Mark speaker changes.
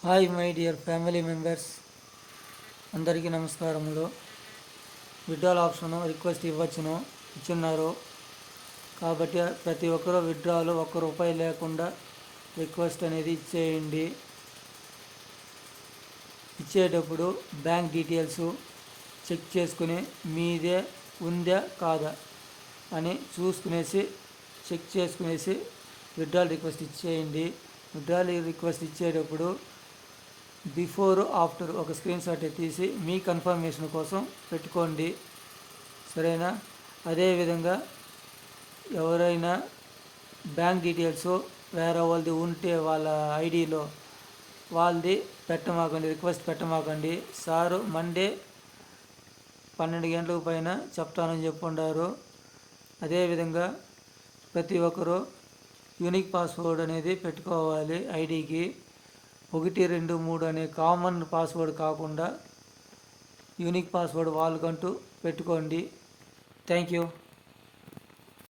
Speaker 1: Hi my dear family members, అందరికీ నమస్కారములు. Withdrawal option request ఇచ్చున్నారు కాబట్టి ప్రతి ఒక్కరూ విత్డ్రాలు ₹1 లేకుండా రిక్వెస్ట్ అనేది ఇచ్చేయండి. ఇచ్చేటప్పుడు బ్యాంక్ డీటెయిల్స్ చెక్ చేసుకుని మీదే ఉందా కాదా అని చెక్ చేసుకునేసి విత్డ్రాల్ రిక్వెస్ట్ ఇచ్చేయండి. విత్డ్రాల్ రిక్వెస్ట్ ఇచ్చేటప్పుడు బిఫోర్ ఆఫ్టర్ ఒక స్క్రీన్ షాట్ తీసి మీ కన్ఫర్మేషన్ కోసం పెట్టుకోండి, సరేనా? అదేవిధంగా ఎవరైనా బ్యాంక్ డీటెయిల్స్ వేరే వాళ్ళది ఉంటే వాళ్ళ ఐడిలో వాళ్ళది పెట్టమాకండి, రిక్వెస్ట్ పెట్టమాకండి. సారు మండే 12 గంటలకు పైన చెప్తానని చెప్పుండారు. అదేవిధంగా ప్రతి ఒక్కరూ యూనిక్ పాస్వర్డ్ అనేది పెట్టుకోవాలి. ఐడికి 1, 2, 3 అనే కామన్ పాస్వర్డ్ కాకుండా యూనిక్ పాస్వర్డ్ వాళ్ళకంటూ పెట్టుకోండి. Thank you.